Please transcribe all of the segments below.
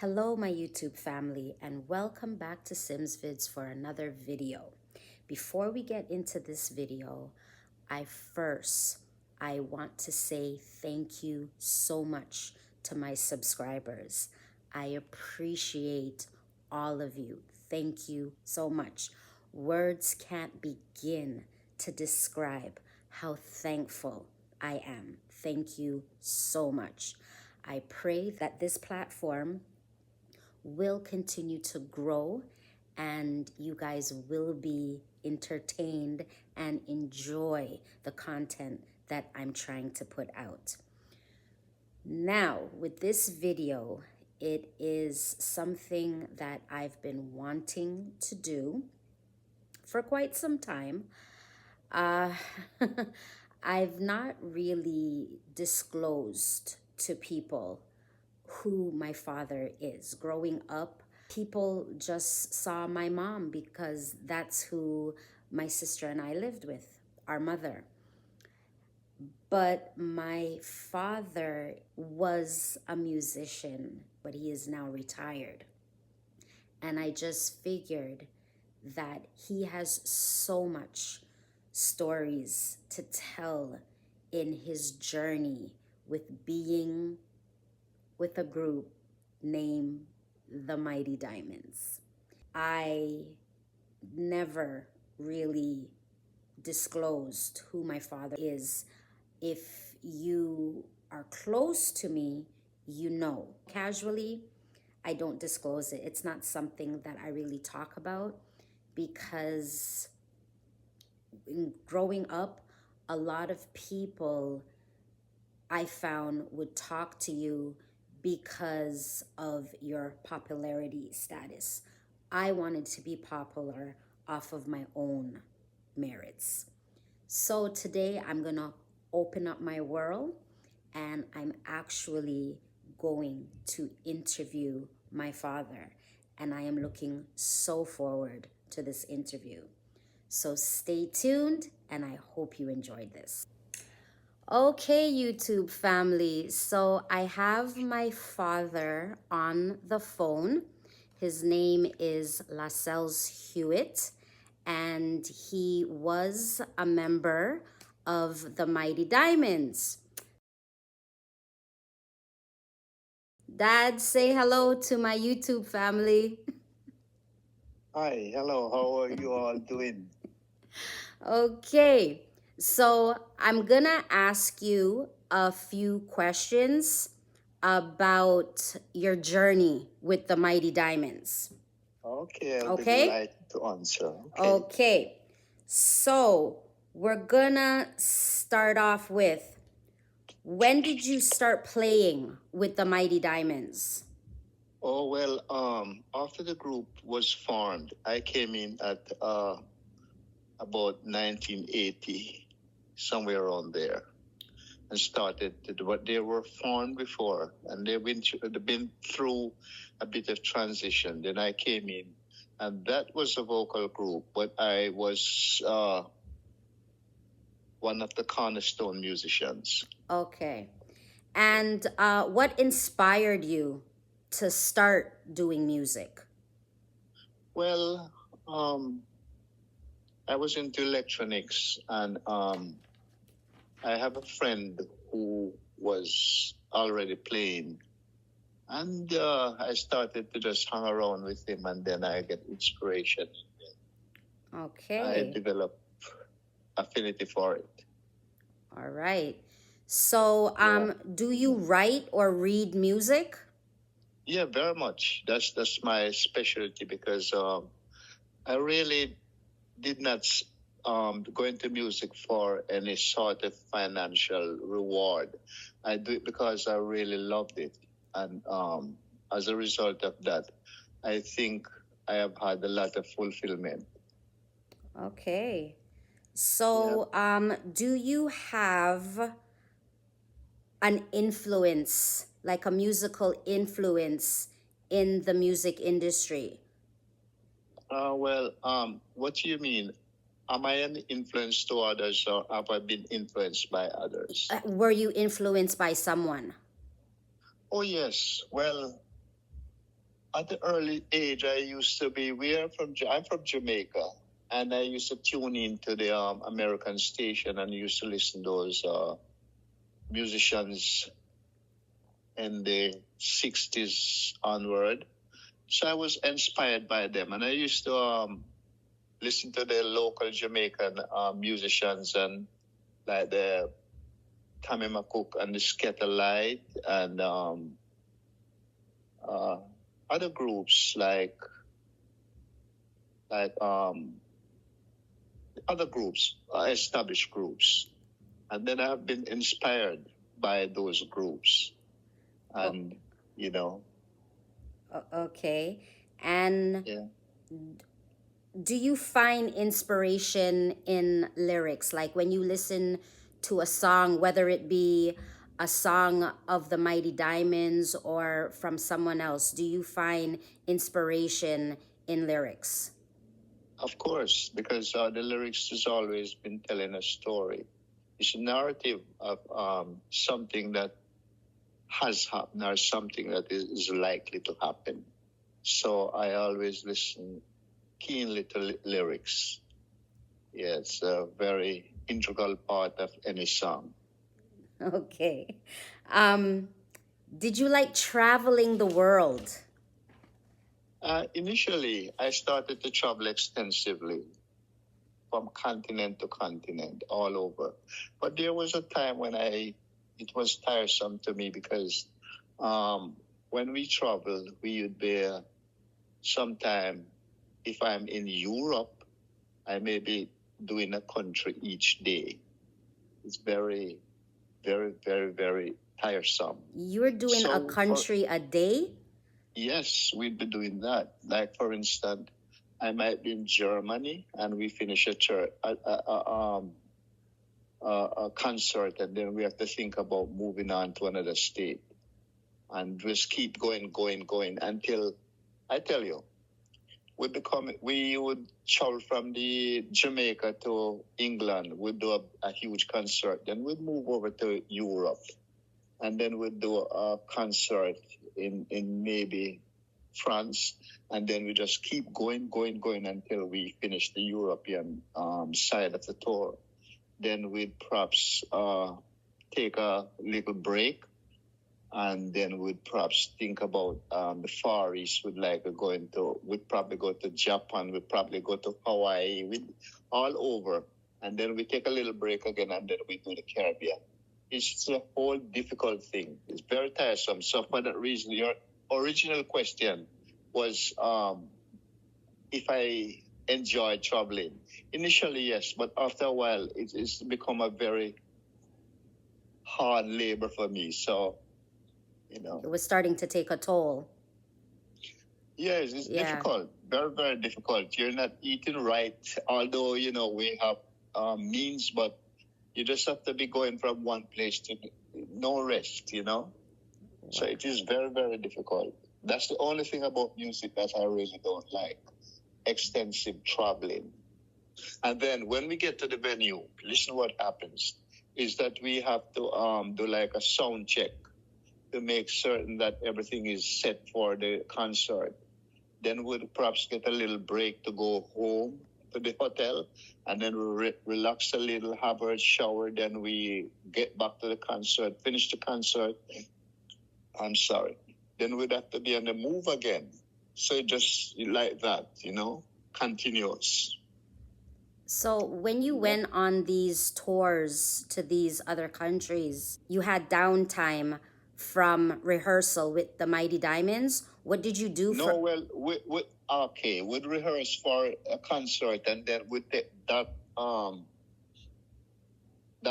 Hello my YouTube family and welcome back to Simz Vidz for another video. Before we get into this video, I want to say thank you so much to my subscribers. I appreciate all of you. Thank you so much. Words can't begin to describe how thankful I am. Thank you so much. I pray that this platform will continue to grow and you guys will be entertained and enjoy the content that I'm trying to put out. Now, with this video, it is something that I've been wanting to do for quite some time. I've not really disclosed to people who my father is. Growing up, people just saw my mom because that's who my sister and I lived with, our mother. But my father was a musician, but he is now retired. And I just figured that he has so much stories to tell in his journey with being with a group named the Mighty Diamonds. I never really disclosed who my father is. If you are close to me, you know. Casually, I don't disclose it. It's not something that I really talk about because growing up, a lot of people I found would talk to you because of your popularity status. I wanted to be popular off of my own merits. So today I'm gonna open up my world and I'm actually going to interview my father. And I am looking so forward to this interview. So stay tuned and I hope you enjoyed this. Okay, YouTube family, so I have my father on the phone. His name is Lascelles Hewitt, and he was a member of the Mighty Diamonds. Dad, say hello to my YouTube family. Hi, hello, how are you all doing? Okay. So I'm gonna ask you a few questions about your journey with the Mighty Diamonds. Okay, I'll be Okay? delighted to answer. Okay. So we're gonna start off with, when did you start playing with the Mighty Diamonds? Oh, well, after the group was formed, I came in at about 1980, somewhere around there, and started to do what they were formed before, and they've been through a bit of transition. Then I came in, and that was a vocal group, but I was one of the cornerstone musicians. Okay. And what inspired you to start doing music? Well, I was into electronics, and I have a friend who was already playing, and I started to just hang around with him, and then I get inspiration. Okay. I developed affinity for it. All right. So, do you write or read music? Yeah, very much. That's my specialty because I really did not go into music for any sort of financial reward. I do it because I really loved it, and as a result of that, I think I have had a lot of fulfillment. Okay. So, do you have an influence, like a musical influence in the music industry? Well, what do you mean? Am I an influence to others, or have I been influenced by others? Were you influenced by someone? Oh, yes. Well, At the early age, I'm from Jamaica, and I used to tune into the American station and used to listen to those musicians in the 60s onward. So I was inspired by them, and I used to listen to the local Jamaican musicians and like the Tammy McCook and the Sketterlight and other groups like other groups, established groups, and then I've been inspired by those groups, and you know. Okay. And Yeah. do you find inspiration in lyrics? Like when you listen to a song, whether it be a song of the Mighty Diamonds or from someone else, do you find inspiration in lyrics? Of course, because the lyrics has always been telling a story. It's a narrative of something that has happened or something that is likely to happen. So I always listen keenly to lyrics. Yeah, it's a very integral part of any song. Okay. Did you like traveling the world? Initially, I started to travel extensively from continent to continent, all over. But there was a time when it was tiresome to me because when we traveled, we would be sometime, if I'm in Europe, I may be doing a country each day. It's very, very, very, very tiresome. You were doing a country a day? Yes, we'd be doing that. Like, for instance, I might be in Germany and we finish a concert, and then we have to think about moving on to another state and just keep going until, I tell you, we would travel from the Jamaica to England. We'd do a huge concert. Then we'd move over to Europe, and then we'd do a concert in maybe France, and then we just keep going until we finish the European side of the tour. Then we'd perhaps take a little break, and then we'd perhaps think about the Far East. We'd probably go to Japan, we'd probably go to Hawaii, all over. And then we take a little break again, and then we do the Caribbean. It's a whole difficult thing. It's very tiresome. So for that reason, your original question was if I enjoy traveling. Initially, yes, but after a while, it's become a very hard labor for me. So, it was starting to take a toll. Yes, it's difficult. Very, very difficult. You're not eating right, although, we have means, but you just have to be going from one place to no rest, Wow. So it is very, very difficult. That's the only thing about music that I really don't like. Extensive traveling. And then when we get to the venue, listen what happens is that we have to do like a sound check to make certain that everything is set for the concert. Then we'll perhaps get a little break to go home to the hotel, and then we relax a little, have a shower, then we get back to the concert, finish the concert. I'm sorry. Then we'd have to be on the move again. So just like that, continuous. So when you went on these tours to these other countries, you had downtime from rehearsal with the Mighty Diamonds. What did you do? We'd rehearse for a concert, and then we'd take that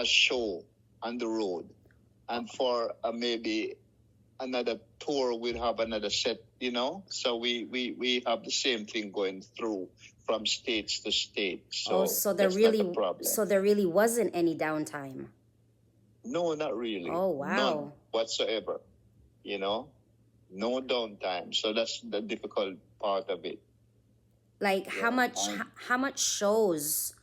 show on the road. And for maybe another tour, we'd have another set, So we have the same thing going through from states to state. So there really wasn't any downtime. No, not really. Oh, wow. None whatsoever. No downtime. So that's the difficult part of it. Like how much shows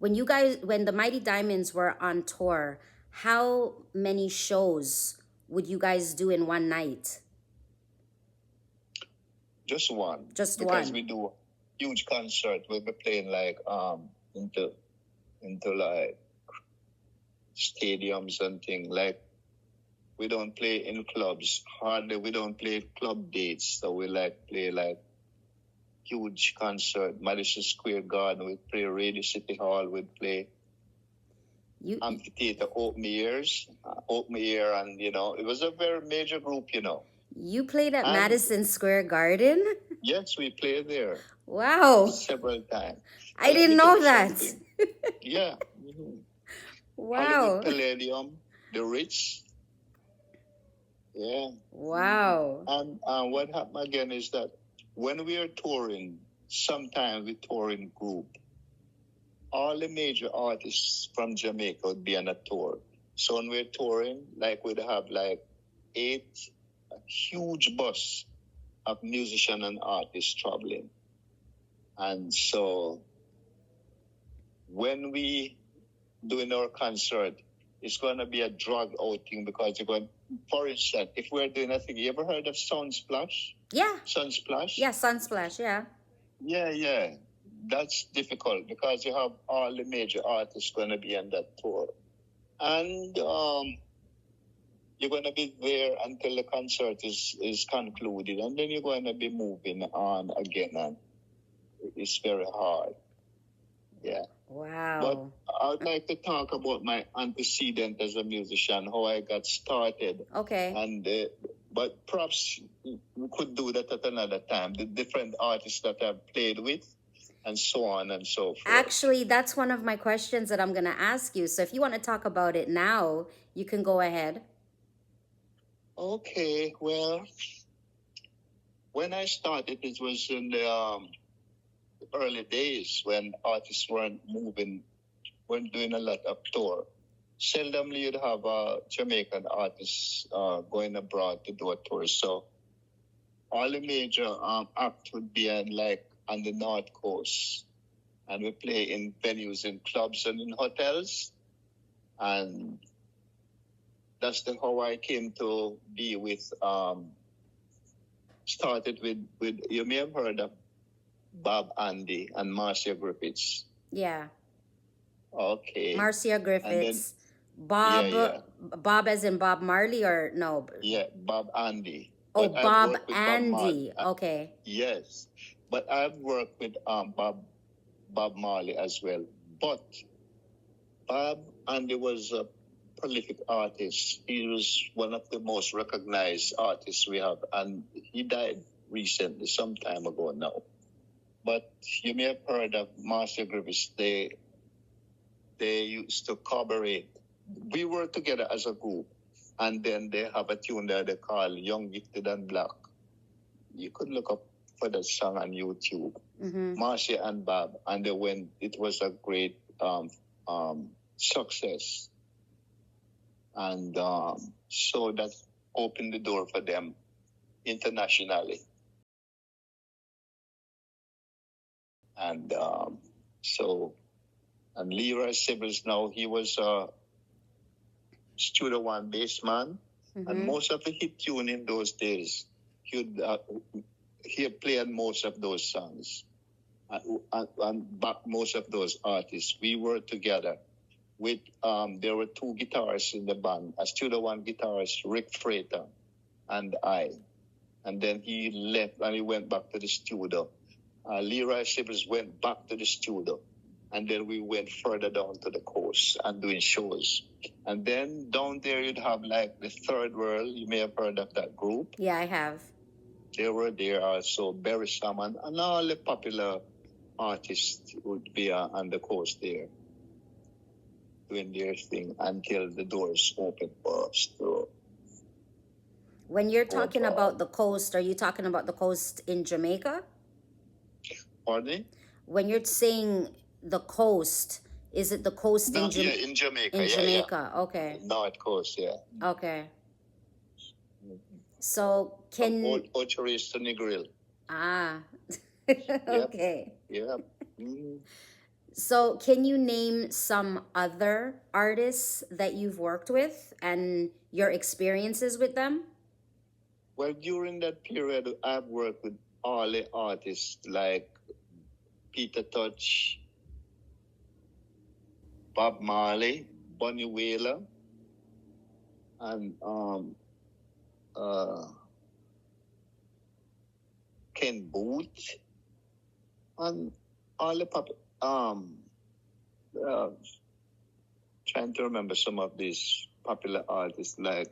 when the Mighty Diamonds were on tour, how many shows would you guys do in one night? Just one. Just because one. we do huge concert. We'll be playing like into like stadiums and things. Like we don't play in clubs. Hardly we don't play club dates. So we like play like huge concert. Madison Square Garden. We play Radio City Hall. We play amphitheater, open ears, and it was a very major group. You played at And- Madison Square Garden? Yes, we played there Wow. several times. I didn't know that. Yeah. Mm-hmm. Wow. Hollywood Palladium, the Ritz. Yeah. Wow. And what happened again is that when we are touring, sometimes we tour in group. All the major artists from Jamaica would be on a tour. So when we're touring, like we'd have like 8 huge bus of musicians and artists traveling. And so when we doing our concert, it's going to be a drug outing because you're going, for instance, if we're doing a thing, you ever heard of Sunsplash? Yeah. Sunsplash? Yeah, Sunsplash, yeah. Yeah. That's difficult because you have all the major artists going to be on that tour. And you're going to be there until the concert is concluded. And then you're going to be moving on again. And it's very hard. Yeah. Wow. But I would like to talk about my antecedent as a musician, how I got started. Okay. And but perhaps we could do that at another time. The different artists that I've played with, and so on and so forth. Actually, that's one of my questions that I'm going to ask you. So if you want to talk about it now, you can go ahead. Okay. Well, when I started, it was in the early days when artists weren't doing a lot of tour. Seldomly you'd have Jamaican artists going abroad to do a tour. So all the major acts would be on the North Coast. And we play in venues, in clubs and in hotels. And that's how I came to be with, started with you may have heard of Bob Andy and Marcia Griffiths. Yeah. Okay. Marcia Griffiths. Bob, Yeah. Bob as in Bob Marley or no? Yeah, Bob Andy. Oh, But I've Bob worked with Andy. Bob Okay. Yes. But I've worked with Bob Marley as well. But Bob Andy was a prolific artist. He was one of the most recognized artists we have. And he died recently, some time ago now. But you may have heard of Marcia Griffiths. They used to collaborate. We were together as a group, and then they have a tune that they call Young, Gifted and Black. You could look up for that song on YouTube. Mm-hmm. Marcia and Bob, and it was a great success. And so that opened the door for them internationally. And and Leroy Sibbles now, he was a Studio One bass man. Mm-hmm. And most of the hit tune in those days, he played most of those songs. And back most of those artists. We were together with, there were 2 guitarists in the band, a Studio One guitarist, Rick Frater, and I. And then he left and he went back to the studio. Leroy Sibbles went back to the studio. And then we went further down to the coast and doing shows. And then down there you'd have like the Third World. You may have heard of that group. Yeah, I have. They were there also. Barry Salmon and all the popular artists would be on the coast there doing their thing until the doors opened for us. So, when you're talking about the coast, are you talking about the coast in Jamaica? Pardon me? When you're saying the coast, is it the coast in Jamaica? Yeah, in Jamaica. In Jamaica, okay. North Coast, yeah. Okay. So can... Ochoris to Negril. Ah, okay. Yeah. Mm-hmm. So can you name some other artists that you've worked with and your experiences with them? Well, during that period, I've worked with all the artists like Peter Touch, Bob Marley, Bunny Wailer, and uh, Ken Booth, and all the uh, trying to remember some of these popular artists like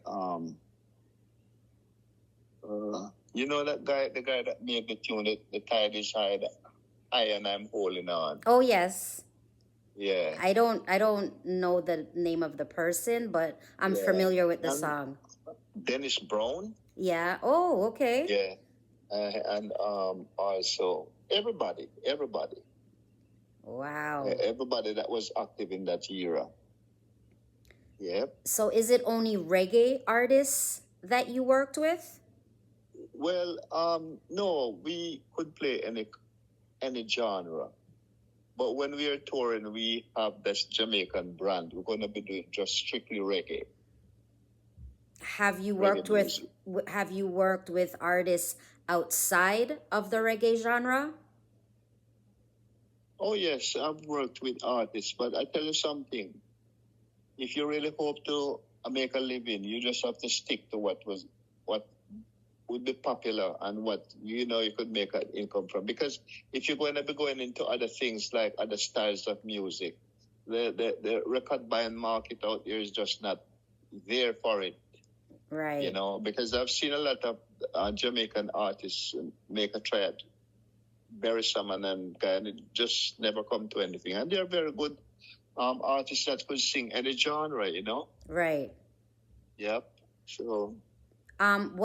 you know that guy, the guy that made the tune, the tide is high, and I'm holding on. Oh yes. Yeah. I don't know the name of the person, but I'm familiar with the And song. Dennis Brown. Yeah. Oh, okay. Yeah. And also everybody. Wow. Everybody that was active in that era. Yep. So is it only reggae artists that you worked with? Well, no, we could play any genre. But when we are touring, we have this Jamaican brand. We're going to be doing just strictly reggae. Have you worked with artists outside of the reggae genre? Oh yes, I've worked with artists, but I tell you something. If you really hope to make a living, you just have to stick to what would be popular and what you could make an income from. Because if you're going to be going into other things like other styles of music, the record buying market out there is just not there for it. Right. Because I've seen a lot of Jamaican artists make a try at bury someone and it just never come to anything. And they're very good artists that could sing any genre, Right. Yep. So. Can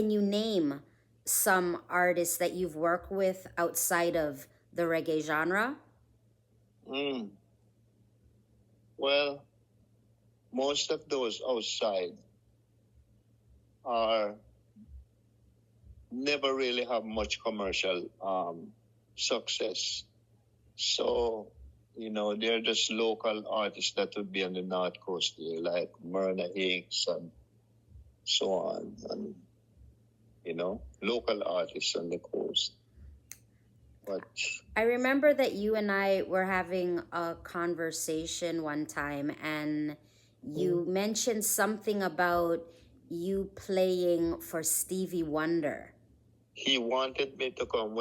you name some artists that you've worked with outside of the reggae genre? Well, most of those outside are never really have much commercial success. So, they're just local artists that would be on the North Coast here, like Myrna Hicks and so on. And, local artists on the coast. But I remember that you and I were having a conversation one time, and you mentioned something about you playing for Stevie Wonder. He wanted me to come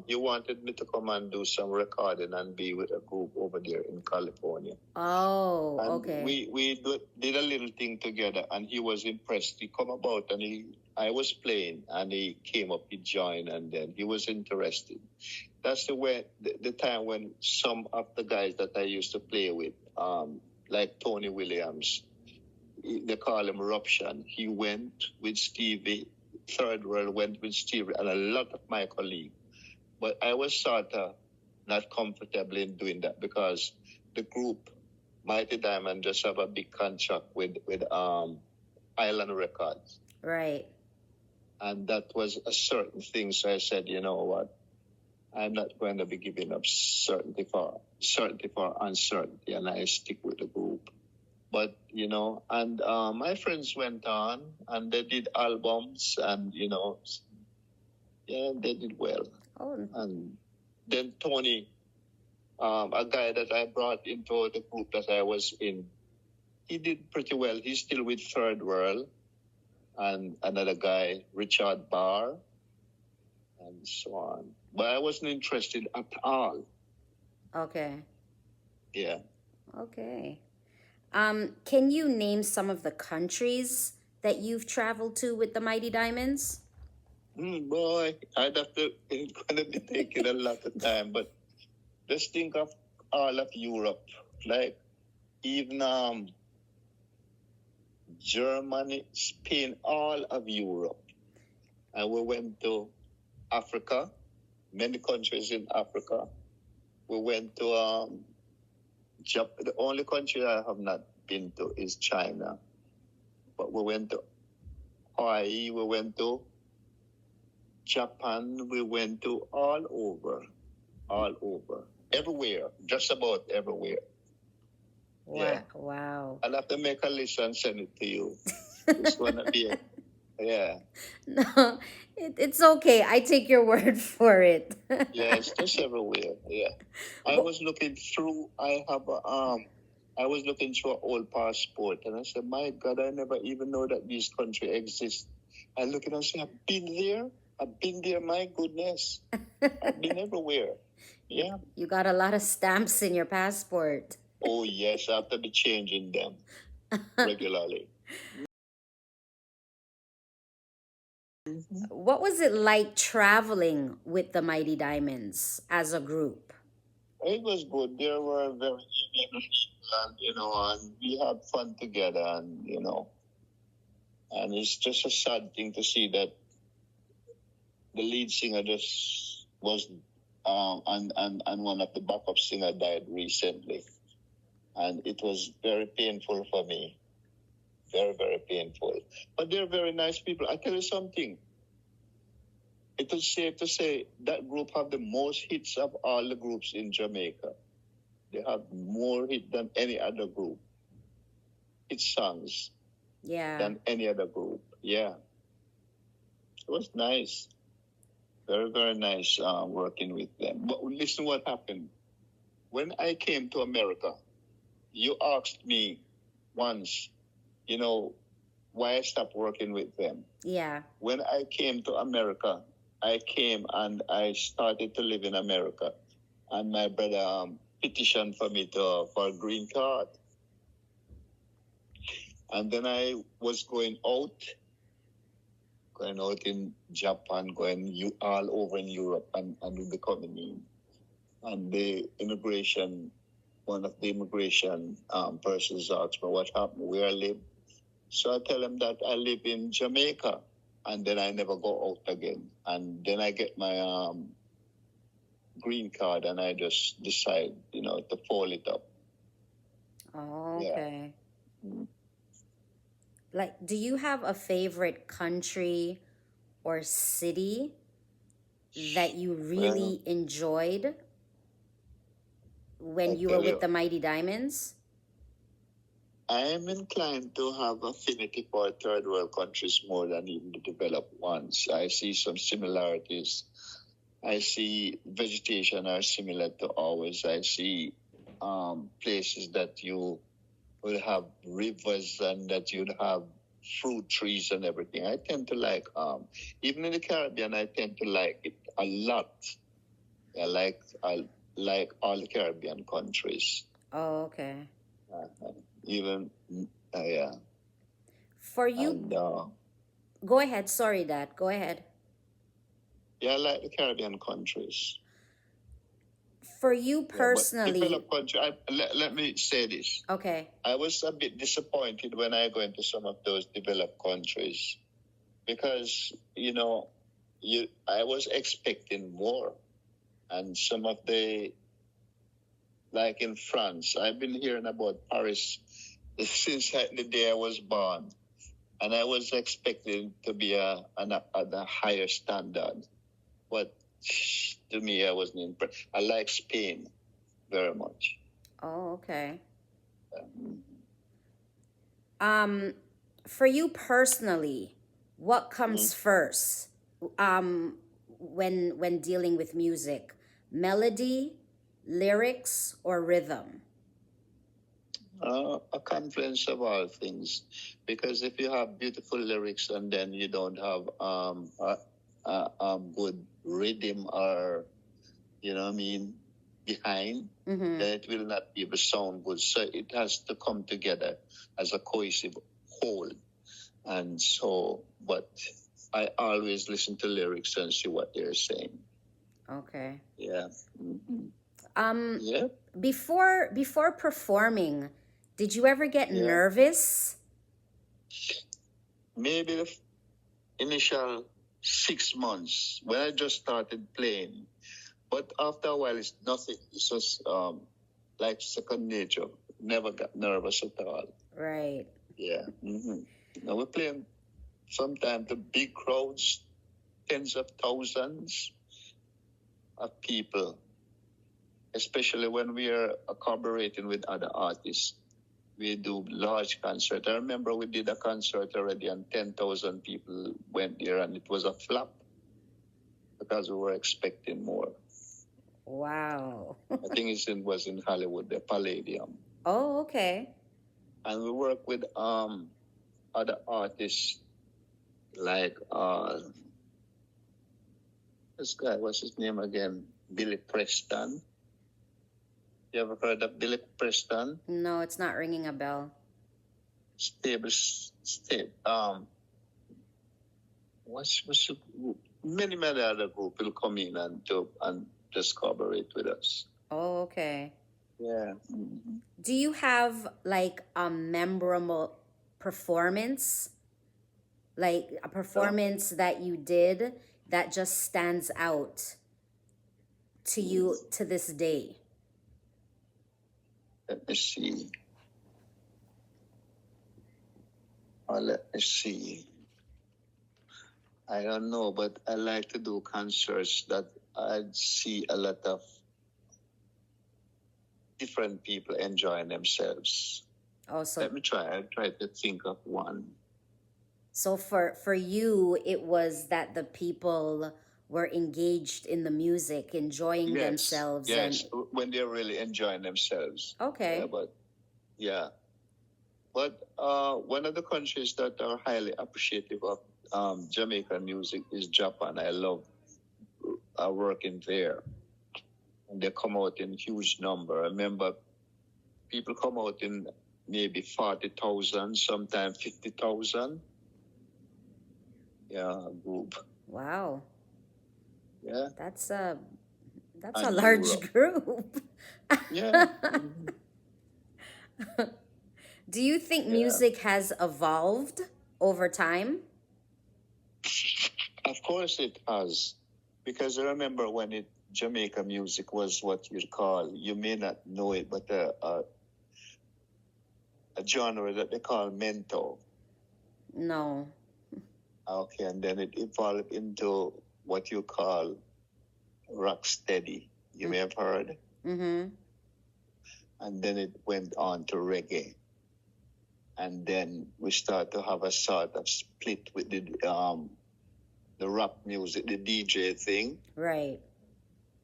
he wanted me to come and do some recording and be with a group over there in California. Oh, and okay. We did a little thing together, and he was impressed. He come about and I was playing, and he came up, he joined, and then he was interested. That's the time when some of the guys that I used to play with, like Tony Williams, they call him Eruption. He went with Stevie. Third World went with Stevie and a lot of my colleagues. But I was sort of not comfortable in doing that because the group, Mighty Diamond, just have a big contract with Island Records. Right. And that was a certain thing. So I said, you know what? I'm not going to be giving up certainty for uncertainty, and I stick with the group. But, and my friends went on and they did albums and, they did well. Oh. And then Tony, a guy that I brought into the group that I was in, he did pretty well. He's still with Third World. And another guy, Richard Barr, and so on. But I wasn't interested at all. Okay. Yeah. Okay. Can you name some of the countries that you've traveled to with the Mighty Diamonds? Boy, it's going to be taking a lot of time, but just think of all of Europe, like even Germany, Spain, all of Europe. And we went to Africa, many countries in Africa. We went to Japan. The only country I have not been to is China. But we went to Hawaii, we went to Japan, we went to all over, everywhere, just about everywhere. Wow. Yeah. Wow. I'll have to make a list and send it to you. It's going to be Yeah. No, it's okay. I take your word for it. Yeah, it's just everywhere. Yeah. I But was looking through. I was looking through an old passport, and I said, "My God, I never even know that this country exists." I look and I say, "I've been there. I've been there. My goodness, I've been everywhere." Yeah. you got a lot of stamps in your passport. Oh yes, I have to be changing them regularly. What was it like traveling with the Mighty Diamonds as a group? It was good. They were very amiable people, and and we had fun together, and it's just a sad thing to see that the lead singer just was, and one of the backup singer died recently, and it was very painful for me, very very painful. But they're very nice people. I tell you something. It is safe to say that group have the most hits of all the groups in Jamaica. They have more hit than any other group. Hit songs Yeah. than any other group. Yeah, it was nice. Very, very nice working with them. But listen what happened. When I came to America, you asked me once, why I stopped working with them. Yeah. When I came to America, I came and I started to live in America. And my brother petitioned for me for a green card. And then I was going out in Japan, going all over in Europe, and becoming in. And one of the immigration persons asked me what happened, where I live. So I tell him that I live in Jamaica, and then I never go out again. And then I get my green card, and I just decide, to fold it up. Oh, okay. Yeah. Like, do you have a favorite country or city that you really enjoyed when you were with the Mighty Diamonds? I am inclined to have affinity for third world countries more than even the developed ones. I see some similarities. I see vegetation are similar to ours. I see places that you will have rivers and that you'd have fruit trees and everything. I tend to like, even in the Caribbean, I tend to like it a lot. I like all the Caribbean countries. Oh, okay. Even, yeah. For you, And, go ahead. Sorry, Dad. Go ahead. yeah, I like the Caribbean countries. For you personally, developed country, let me say this. Okay. I was a bit disappointed when I go into some of those developed countries because, I was expecting more. And some of like in France, I've been hearing about Paris since the day I was born. And I was expecting to be at a higher standard. But to me, I wasn't impressed. I like Spain very much. Oh, okay. For you personally, what comes first? When dealing with music, melody, lyrics, or rhythm? A confluence of all things, because if you have beautiful lyrics and then you don't have good rhythm or behind, then it will not be able to sound good. So it has to come together as a cohesive whole. And so, but I always listen to lyrics and see what they're saying. Okay. Yeah. Yeah. Before performing, did you ever get nervous? Maybe the initial 6 months when I just started playing, but after a while it's nothing. It's just like second nature. Never got nervous at all. Right. Yeah. Now we're playing sometimes the big crowds, tens of thousands of people, especially when we are collaborating with other artists. We do large concert. I remember we did a concert already and 10,000 people went there and it was a flop because we were expecting more. Wow. I think it was in Hollywood, the Palladium. Oh, okay. And we work with other artists like this guy, what's his name again? Billy Preston. You ever heard of Billy Preston? No, it's not ringing a bell. What's many other group will come in and just collaborate with us. Oh, okay. Yeah. Do you have like a memorable performance? Like a performance that you did that just stands out to you to this day? Let me see. Let me see. I don't know, but I like to do concerts that I see a lot of different people enjoying themselves. Oh, so Let me try. I'll try to think of one. so for you, it was that the people were engaged in the music, enjoying themselves, Yes, and when they're really enjoying themselves. okay. But one of the countries that are highly appreciative of Jamaican music is Japan. I love working there. And they come out in huge number. I remember people come out in maybe 40,000, sometimes 50,000. Yeah, group. Wow. Yeah. That's a And large Europe. group. Yeah. Do you think music has evolved over time? Of course it has. Because I remember when Jamaica music was what you'd call, you may not know it, but a genre that they call mento. No. Okay, and then it evolved into what you call rock steady. You may have heard. Mm-hmm. And then it went on to reggae. And then we start to have a sort of split with the rock music, the DJ thing. Right.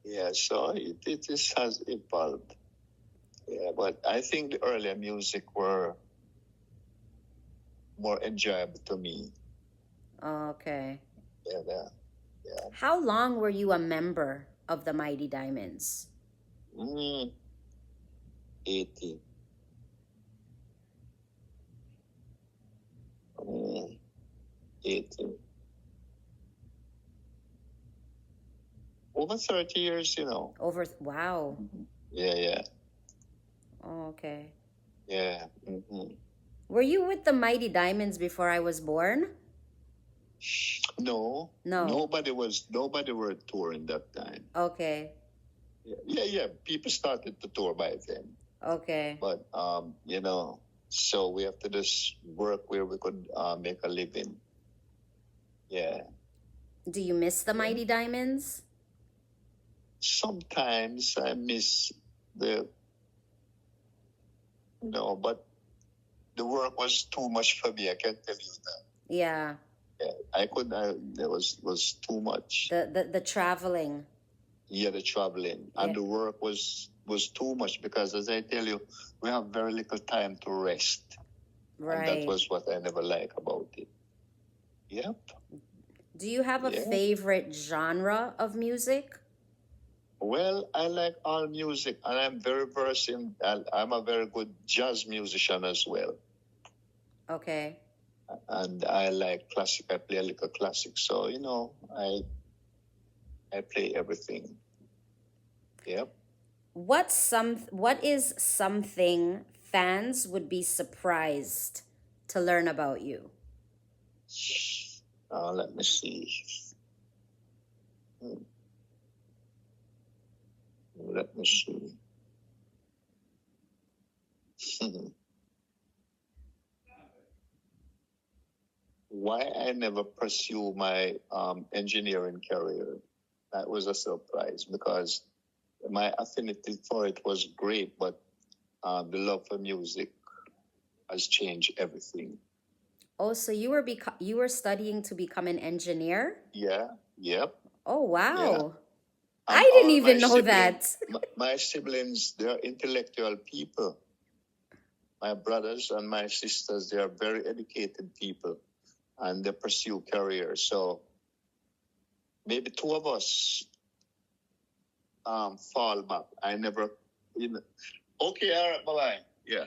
Yeah, so it just has evolved. Yeah, but I think the earlier music were more enjoyable to me. Okay. Yeah. How long were you a member of the Mighty Diamonds? 80. 80. Over 30 years, Wow. Yeah. Oh, okay. Yeah. Mm-hmm. Were you with the Mighty Diamonds before I was born? No. Nobody were touring that time. Okay. Yeah. People started to tour by then. Okay. But so we have to just work where we could make a living. Yeah. Do you miss the Mighty Diamonds? Sometimes I miss but the work was too much for me. I can tell you that. Yeah. I couldn't. It was too much. The traveling. Yeah, the traveling and the work was too much because, as I tell you, we have very little time to rest. Right. And that was what I never liked about it. Yep. Do you have a favorite genre of music? Well, I like all music, and I'm very versed in. I'm a very good jazz musician as well. Okay. And I like classic. I play a little classic, so I play everything. Yep. What is something fans would be surprised to learn about you? Let me see. Let me see. Why I never pursue my engineering career? That was a surprise because my affinity for it was great, but the love for music has changed everything. Oh, so you were studying to become an engineer? Yeah, yep, Oh, yeah. wow. I And didn't all even know that. my siblings, they're intellectual people. My brothers and my sisters, they are very educated people, and they pursue careers. So maybe two of us fall back. I never, you know, okay, all right, bye-bye. Yeah.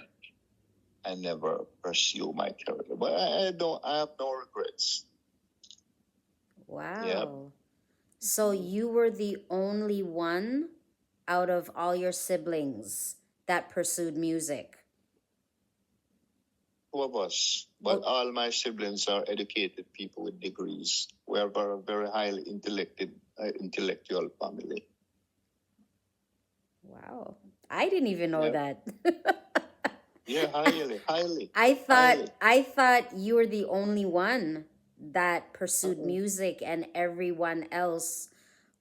I never pursue my career, but I have no regrets. Wow. Yeah. So you were the only one out of all your siblings that pursued music? Two of us, but all my siblings are educated people with degrees. We are very, very highly intellectual family. Wow. I didn't even know that. Yeah, highly. I thought you were the only one that pursued Uh-uh. music and everyone else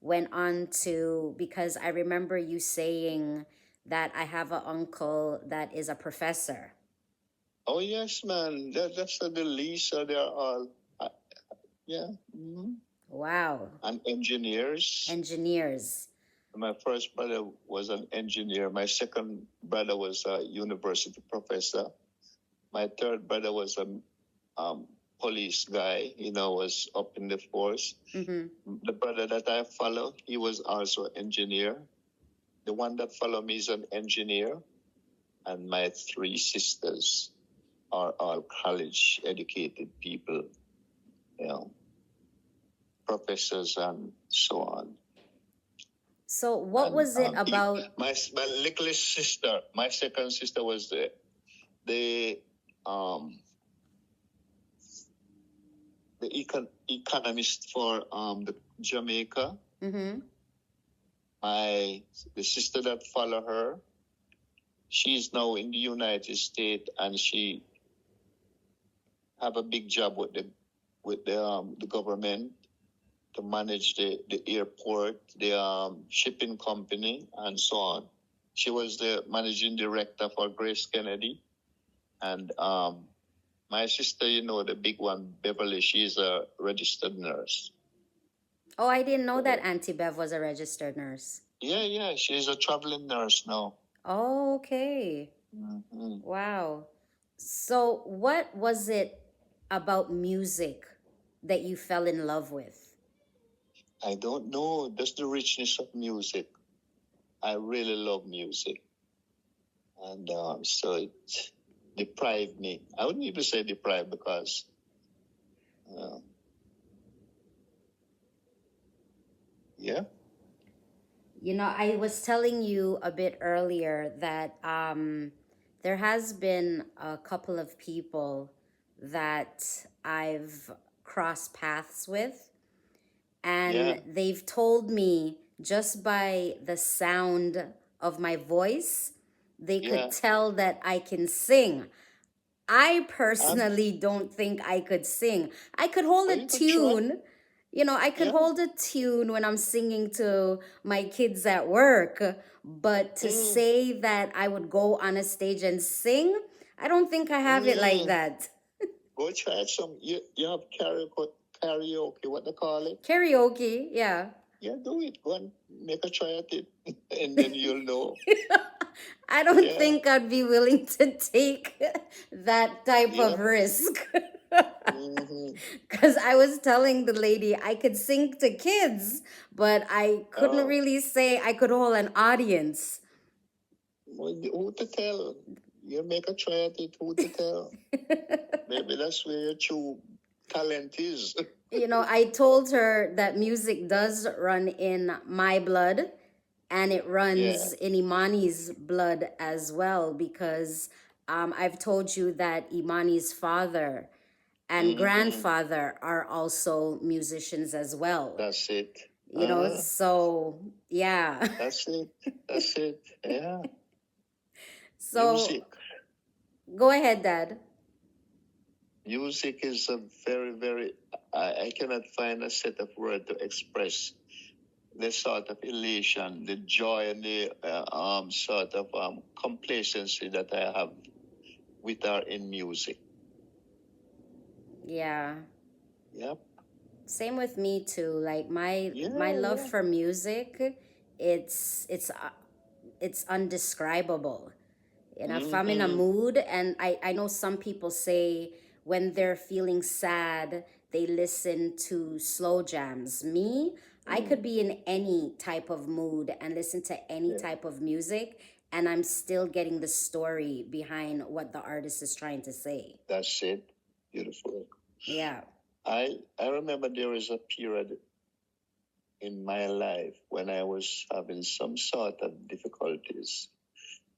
went on to, because I remember you saying that I have an uncle that is a professor. Oh yes, man. That's the least. They are all, yeah. Mm-hmm. Wow. And engineers. Engineers. My first brother was an engineer. My second brother was a university professor. My third brother was a police guy, was up in the force. Mm-hmm. The brother that I follow, he was also an engineer. The one that followed me is an engineer. And my three sisters are all college educated people, professors and so on. So what was it about? My littlest sister, my second sister was the economist for the Jamaica. Mm-hmm. The sister that followed her, she's now in the United States, and she have a big job with the government to manage the airport, the shipping company, and so on. She was the managing director for Grace Kennedy, and my sister, the big one, Beverly, she's a registered nurse. Oh, I didn't know that Auntie Bev was a registered nurse. Yeah, she's a traveling nurse now. Oh, okay. Mm-hmm. Wow. So what was it about music that you fell in love with? I don't know. That's the richness of music. I really love music. And so it deprived me. I wouldn't even say deprived because yeah. I was telling you a bit earlier that there has been a couple of people that I've crossed paths with, and they've told me just by the sound of my voice, they could tell that I can sing. I personally don't think I could sing. I could hold a tune. I could hold a tune when I'm singing to my kids at work, but to say that I would go on a stage and sing, I don't think I have it like that. Go try some. You have karaoke, what they call it? Karaoke, yeah. Yeah, do it. Go and make a try at it, and then you'll know. I don't think I'd be willing to take that type of risk. Because I was telling the lady I could sing to kids, but I couldn't really say I could hold an audience. Well, who to tell? You make a try at it, who to tell? Maybe that's where your true talent is. I told her that music does run in my blood, and it runs in Imani's blood as well, because I've told you that Imani's father and grandfather are also musicians as well. That's it. So yeah. That's it. Yeah. So music. Go ahead, Dad. Music is a very, very, I cannot find a set of words to express the sort of elation, the joy, and the sort of complacency that I have with are in music. Yeah. Yep. Same with me too. Like my Yeah, love yeah. for music, it's undescribable. And if I'm in a Mm-hmm. mood, and I know some people say when they're feeling sad, they listen to slow jams. Me, I could be in any type of mood and listen to any Yeah, type of music, and I'm still getting the story behind what the artist is trying to say. that's it. Beautiful. Yeah. I remember there was a period in my life when I was having some sort of difficulties.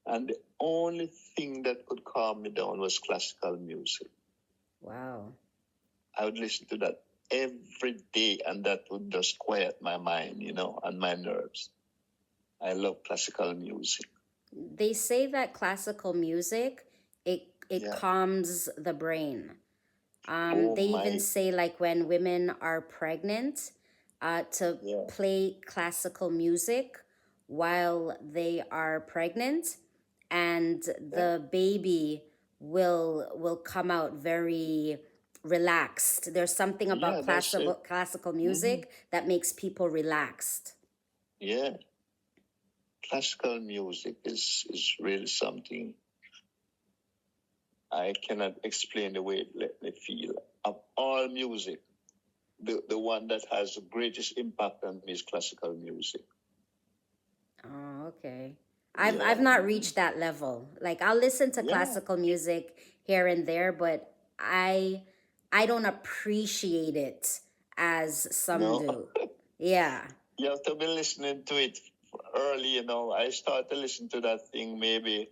And the only thing that could calm me down was classical music. Wow. I would listen to that every day, and that would just quiet my mind, and my nerves. I love classical music. They say that classical music, it Yeah. calms the brain. Oh They even my. say like when women are pregnant, to Yeah. play classical music while they are pregnant, and Yeah. the baby will come out very relaxed. There's something about Yeah. That's it. classical Mm-hmm. music that makes people relaxed. Yeah. Classical music is really something I cannot explain the way it let me feel. Of all music, the one that has the greatest impact on me is classical music. Oh, okay. I've Yeah. not reached that level. Like I'll listen to Yeah. classical music here and there, but I don't appreciate it as some No. do. Yeah. You have to be listening to it early. I started to listen to that thing maybe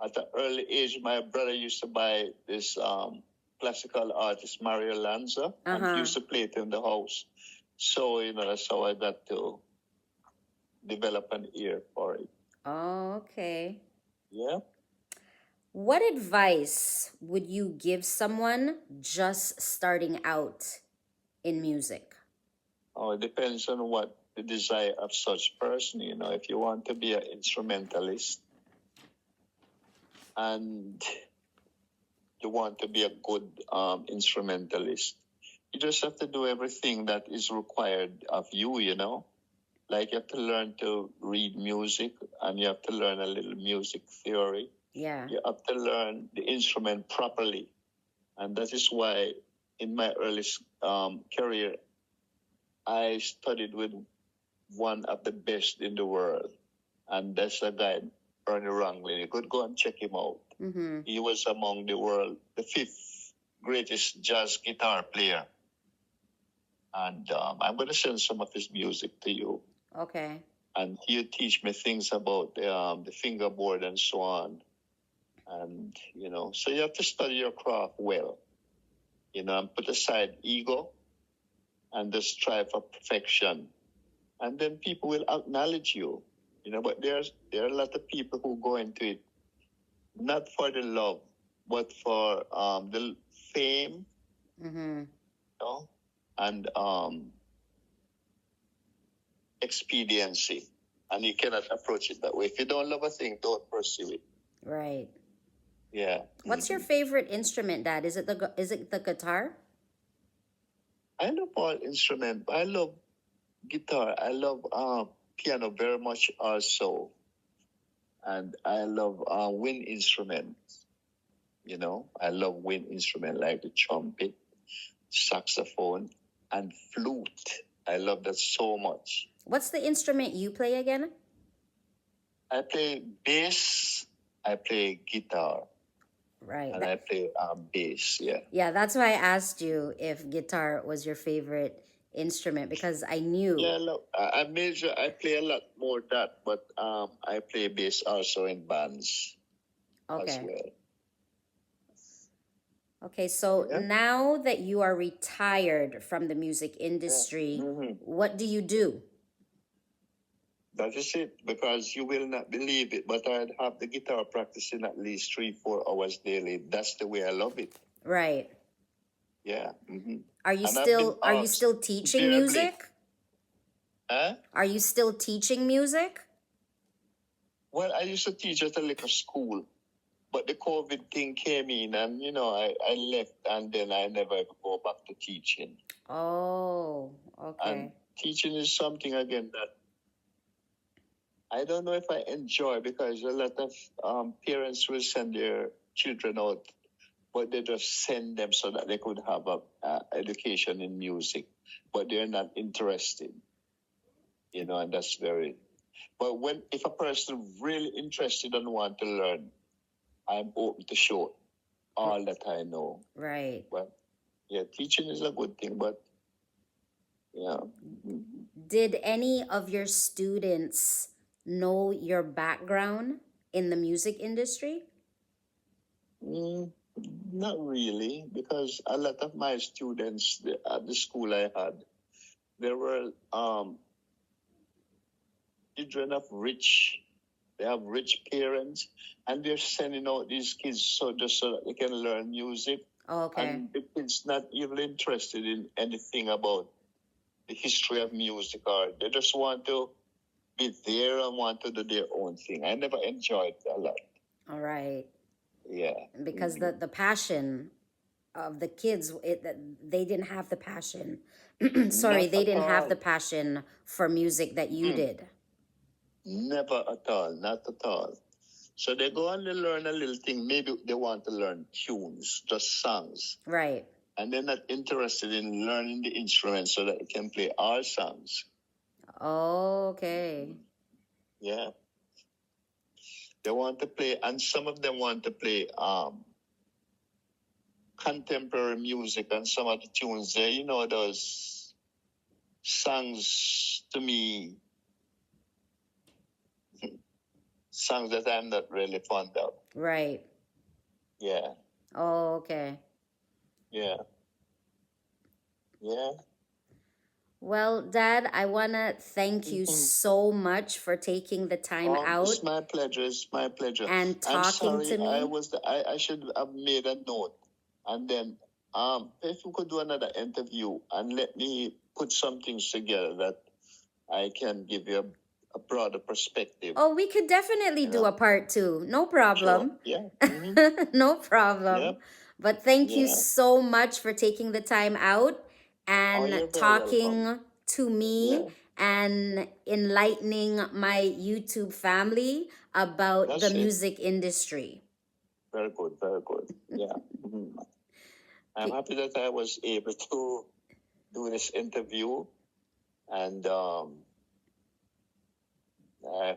at an early age. My brother used to buy this classical artist Mario Lanza, and he Uh-huh. used to play it in the house. So that's how I got to develop an ear for it. Oh, okay. Yeah. What advice would you give someone just starting out in music? Oh, it depends on what the desire of such person. If you want to be an instrumentalist and you want to be a good instrumentalist, you just have to do everything that is required of you. Like you have to learn to read music, and you have to learn a little music theory. Yeah. You have to learn the instrument properly. And that is why in my early career, I studied with one of the best in the world. And that's a guy, Ernie Ranglin. You could go and check him out. Mm-hmm. He was among the fifth greatest jazz guitar player. And I'm going to send some of his music to you. Okay. And he'll teach me things about the fingerboard and so on. And, so you have to study your craft well, and put aside ego and just strive for perfection. And then people will acknowledge you, but there are a lot of people who go into it not for the love, but for the fame, Mm-hmm. and expediency. And you cannot approach it that way. If you don't love a thing, don't pursue it. Right. Yeah. What's your favorite instrument, Dad? Is it the guitar? I love all instrument. I love guitar. I love piano very much also. And I love wind instruments. I love wind instrument like the trumpet, saxophone, and flute. I love that so much. What's the instrument you play again? I play bass, I play guitar, Right. and I play bass, yeah. Yeah, that's why I asked you if guitar was your favorite instrument, because I knew. Yeah, look, I play a lot more that, but I play bass also in bands as Okay. well. Okay, so Yeah. now that you are retired from the music industry, what do you do? That is it, because you will not believe it, but I'd have the guitar practicing at least 3-4 hours daily. That's the way I love it. Right. Yeah. Are you And I've been still teaching invariably. music? Huh? Are you still teaching music? Well, I used to teach at a liquor school, But the COVID thing came in, and I left, and then I never ever go back to teaching. Oh, okay. And teaching is something again that I don't know if I enjoy, because a lot of parents will send their children out, but they just send them so that they could have a education in music, but they're not interested, and that's very. But if a person really interested and want to learn, I'm open to show all that I know. Right. But yeah, teaching is a good thing, but yeah. Did any of your students know your background in the music industry? Not really, because a lot of my students at the school I had, they were children of they have rich parents, and they're sending out these kids just so that they can learn music. Okay. And the kids not even interested in anything about the history of music, or they just want to be there and want to do their own thing. I never enjoyed it a lot. All right. Yeah. Because the passion of the kids, they didn't have the passion. Sorry, Not they at didn't have all. the passion for music that you did. Never at all, not at all. So they go and they learn a little thing. Maybe they want to learn tunes, just songs. Right. And they're not interested in learning the instrument so that they can play our songs. Okay. Yeah. They want to play, and some of them want to play contemporary music, and some of the tunes there, those songs to me, songs that I'm not really fond of. Right. Yeah. Oh, okay. Yeah. Yeah. Well, Dad, I want to thank you so much for taking the time out. It's my pleasure. It's my pleasure. And talking to me. I should have made a note, and then if we could do another interview and let me put some things together that I can give you a broader perspective. Oh, we could definitely do a part 2. No problem. Sure. Yeah. No problem. Yep. But thank you so much for taking the time out and you're very talking welcome. to me and enlightening my YouTube family about the music industry. Very good, very good. Yeah. I'm happy that I was able to do this interview, and I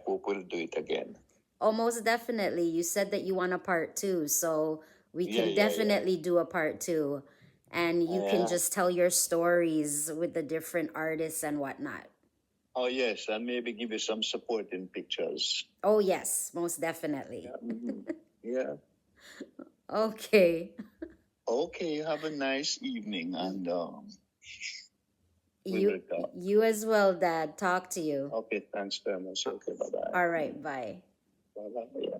hope we'll do it again. Oh, most definitely. You said that you want a part 2, so we can definitely do a part 2. And you can just tell your stories with the different artists and whatnot. Oh, yes, and maybe give you some supporting pictures. Oh, yes, most definitely. Yeah. Okay. Okay, have a nice evening, and you as well, Dad. Talk to you. Okay, thanks very much. Okay, bye-bye. All right, bye. Bye-bye. Yeah.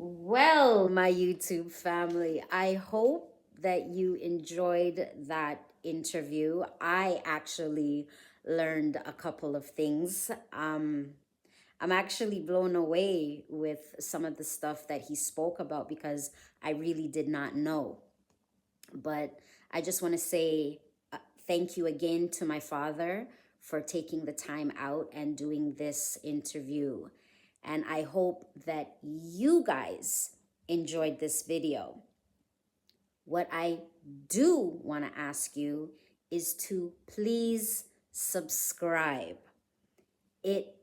Well, my YouTube family, I hope that you enjoyed that interview. I actually learned a couple of things. I'm actually blown away with some of the stuff that he spoke about because I really did not know. But I just want to say thank you again to my father for taking the time out and doing this interview. And I hope that you guys enjoyed this video. What I do want to ask you is to please subscribe. It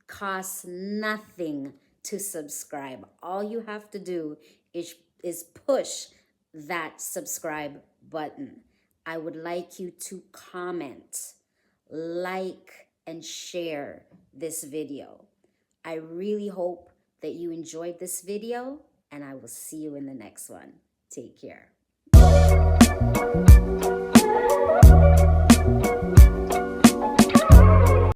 costs nothing to subscribe. All you have to do is push that subscribe button. I would like you to comment, like, and share this video. I really hope that you enjoyed this video, and I will see you in the next one. Take care.